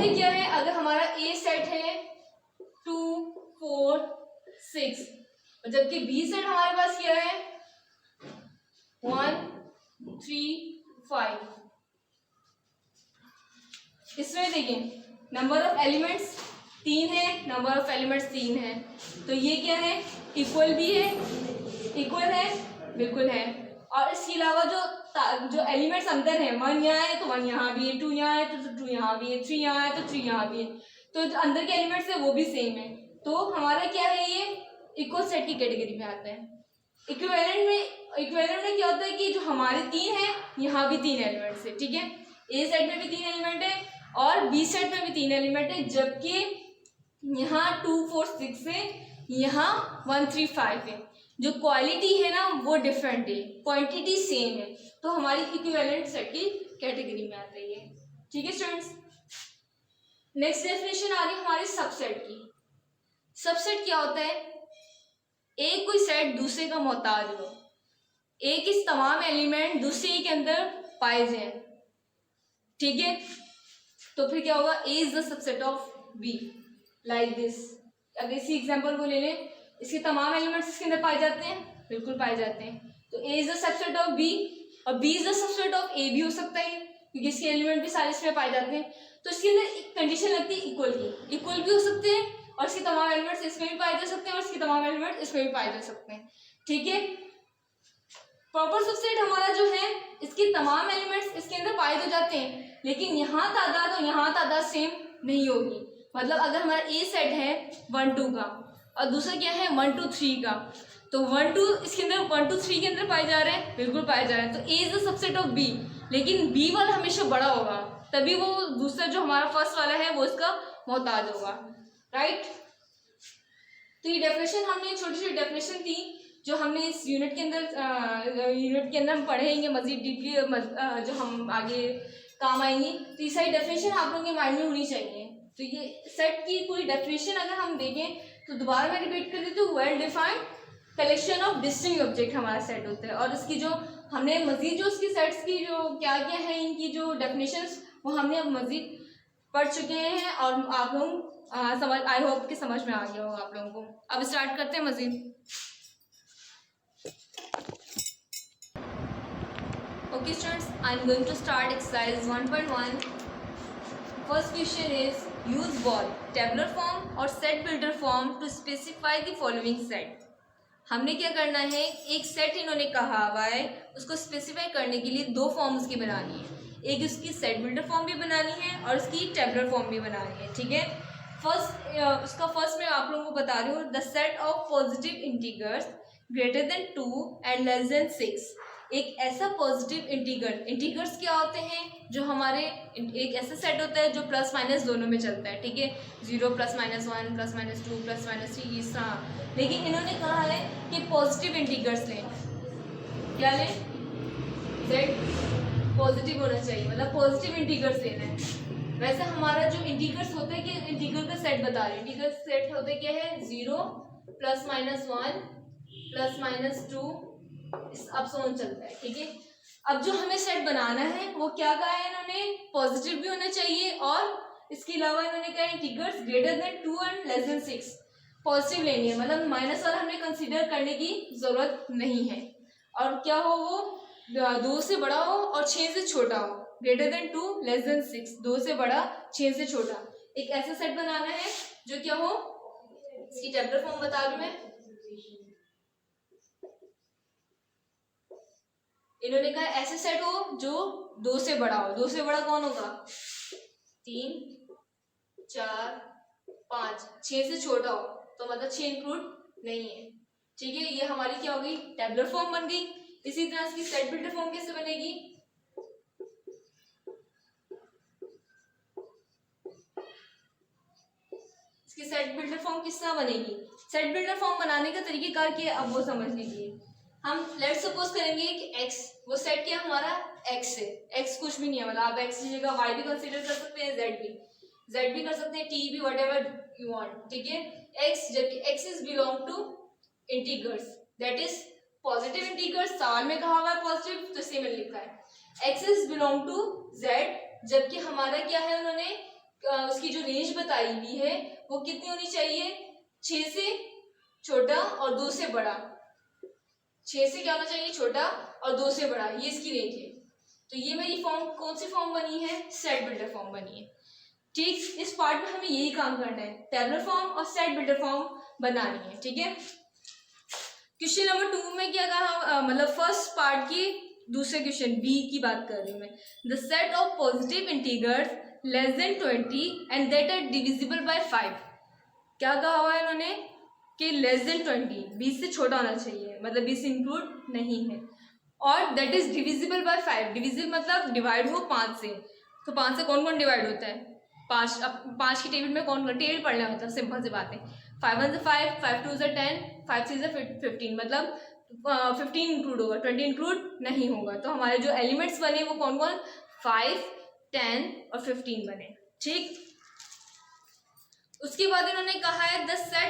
इसमें क्या है, अगर हमारा ए सेट है 2 4 6, जबकि बी सेट हमारे पास क्या है 1 3 5। इसमें देखिए नंबर ऑफ एलिमेंट्स 3 है, नंबर ऑफ एलिमेंट्स 3 है, तो ये क्या है इक्वल भी है, इक्वल है, बिल्कुल है। और इसके अलावा जो एलिमेंट्स अंदर है, 1 यहाँ है तो 1 यहाँ भी है, 2 यहाँ है तो 2 यहाँ भी है, 3 यहाँ है तो 3 यहाँ भी है, तो जो अंदर के एलिमेंट्स है वो भी सेम है। तो हमारा क्या है, ये इक्वल सेट की कैटेगरी में आता है। इक्विवेलेंट में क्या होता है कि जो हमारे 3 है यहाँ भी 3 एलिमेंट्स है, ठीक है, ए सेट में भी 3 एलिमेंट है और बी सेट में भी 3 एलिमेंट है, जबकि यहाँ 2 4 6 है, यहाँ 1 3 5 है। जो क्वालिटी है ना वो डिफरेंट है, क्वांटिटी सेम है, तो हमारी इक्विवेलेंट सेट की कैटेगरी में आता है, ठीक है स्टूडेंट्स। नेक्स्ट डेफिनेशन आ रही है हमारी सबसेट की। सबसेट क्या होता है, एक कोई सेट दूसरे का मोहताज हो, एक इस तमाम एलिमेंट दूसरे के अंदर पाए जाए, ठीक है, तो फिर क्या होगा, A is the subset of B, like this. अब इसी एग्जांपल को ले लें, इसके तमाम एलिमेंट्स इसके अंदर पाए जाते हैं, बिल्कुल पाए जाते हैं, तो A is the subset of B और B is the subset of A भी हो सकता है क्योंकि इसके एलिमेंट भी सारे इसमें पाए जाते हैं। तो इसके अंदर एक कंडीशन लगती है इक्वल की, इक्वल भी हो सकते हैं और इसके तमाम एलिमेंट्स इसमें भी पाए जा सकते हैं और इसके तमाम एलिमेंट्स इसमें भी पाए जा सकते हैं, ठीक है। प्रॉपर सबसेट हमारा जो है, इसके तमाम एलिमेंट्स इसके अंदर पाए तो जाते हैं, लेकिन यहाँ तादाद और यहाँ तादाद सेम नहीं होगी। मतलब अगर हमारा ए सेट है 1 2 का और दूसरा क्या है 1 2 3 का, तो 1 2 इसके अंदर 1 2 3 के अंदर पाए जा रहे हैं, बिल्कुल पाए जा रहे हैं, तो A is the subset of B, लेकिन बी वाला हमेशा बड़ा होगा, तभी वो दूसरा जो हमारा फर्स्ट वाला है वो इसका मोहताज होगा, राइट। तो ये डेफिनेशन हमने छोटी छोटी डेफिनेशन थी जो हमने इस यूनिट के अंदर हम पढ़ेंगे मजीद डीपली, जो हम आगे काम आएंगी। तो ये सारी डेफिनेशन आप लोगों के माइंड में होनी चाहिए। तो ये सेट की पूरी डेफिनेशन अगर हम देखें तो दोबारा मैं रिपीट कर देती हूँ, well defined collection of distinct object हमारा सेट होता है। और इसकी जो हमने मजीद जो उसकी सेट्स की जो क्या क्या है इनकी जो डेफिनेशंस वो हमने अब मजीद पढ़ चुके हैं और आप लोग समझ, आई होप कि समझ में आ गया होगा आप लोगों को। अब स्टार्ट करते हैं मजीद। Okay students, I am going to start exercise 1.1. First question is use both tabular form और set builder form to specify the following set. हमने क्या करना है, एक सेट इन्होंने कहा हुआ है उसको स्पेसिफाई करने के लिए दो फॉर्म्स की बनानी है, एक उसकी सेट बिल्डर फॉर्म भी बनानी है और उसकी टेबुलर फॉर्म भी बनानी है, ठीक है। फर्स्ट मैं आप लोगों को बता रही हूँ, the set of positive integers greater than 2 and less than 6। एक ऐसा पॉजिटिव इंटीजर्स क्या होते हैं, जो हमारे एक ऐसा सेट होता है जो प्लस माइनस दोनों में चलता है, ठीक है, 0 +- 1 +-2 +-3 इस तरह। लेकिन इन्होंने कहा है कि पॉजिटिव इंटीजर्स लें, क्या लें, सेट पॉजिटिव होना चाहिए, मतलब पॉजिटिव इंटीजर्स लेना है। वैसे हमारा जो इंटीजर्स होता है कि इंटीजर का सेट बता रहे हैं, इंटीजर सेट होता है क्या है, 0 +-1 +-2 अब सोन चलता है, ठीक है। अब जो हमें सेट बनाना है वो क्या कहा है इन्होंने, पॉजिटिव भी होना चाहिए और इसके अलावा इन्होंने कहा integers greater than 2 and less than 6 positive लेनी है, मतलब माइनस वाला हमने कंसीडर करने की जरूरत नहीं है। और क्या हो, वो 2 से बड़ा हो और 6 से छोटा हो, ग्रेटर देन 2 लेस देन 6, 2 से बड़ा 6 से छोटा, एक ऐसा सेट बनाना है जो क्या हो, इसकी टेबुलर फॉर्म बता रही हूँ मैं। इन्होंने कहा ऐसे सेट हो जो 2 से बड़ा हो, 2 से बड़ा कौन होगा, 3 4 5, 6 से छोटा हो तो मतलब 6 इंक्लूड नहीं है, ठीक है। ये हमारी क्या होगी, टेबुलर फॉर्म बन गई। इसी तरह इसकी सेट बिल्डर फॉर्म कैसे बनेगी, इसकी सेट बिल्डर फॉर्म किस तरह बनेगी, सेट बिल्डर फॉर्म बनाने का तरीकेकार क्या है अब वो समझ लीजिए। हम लेट सपोज करेंगे कि x, वो सेट क्या हमारा x है, x कुछ भी नहीं है, मतलब आप x की जगह y भी कंसीडर कर सकते हैं, z भी कर सकते हैं, t भी, व्हाटएवर यू वांट, ठीक है। x जबकि x is belong to integers, that is positive integers, सवाल में कहा हुआ है पॉजिटिव तो इसी में लिखा है। x is belong to z, जबकि हमारा क्या है, उन्होंने उसकी जो रेंज बताई हुई है वो कितनी होनी चाहिए, 6 से छोटा और 2 से बड़ा। 6 से क्या होना चाहिए, छोटा, और 2 से बड़ा, ये इसकी रेंज है। तो ये मेरी फॉर्म कौन सी फॉर्म बनी है, सेट बिल्डर फॉर्म बनी है। ठीक, इस पार्ट में हमें यही काम करना है, टेबलर फॉर्म और सेट बिल्डर फॉर्म बनानी है। ठीक है, क्वेश्चन नंबर 2 में क्या कहा, मतलब फर्स्ट पार्ट की दूसरे क्वेश्चन बी की बात कर रही हूँ मैं। The set of positive integers less than 20 and that are divisible by 5। क्या कहा हुआ है इन्होंने कि लेस देन 20, 20 से छोटा होना चाहिए, मतलब 20 इंक्लूड नहीं है, और that is divisible by 5। Divisible मतलब डिवाइड हो 5 से। तो 5 से कौन कौन डिवाइड होता है, 5। अब 5 की टेबल में कौन, टेबल पढ़ना मतलब सिंपल सी बात है। 5 1 से 5, 5 2 से 10, 5 6 से 15, मतलब 15 इंक्लूड होगा, 20 इंक्लूड नहीं होगा। तो हमारे जो एलिमेंट्स बने वो कौन कौन, 5, 10 और 15 बने। ठीक, उसके बाद इन्होंने कहा है द सेट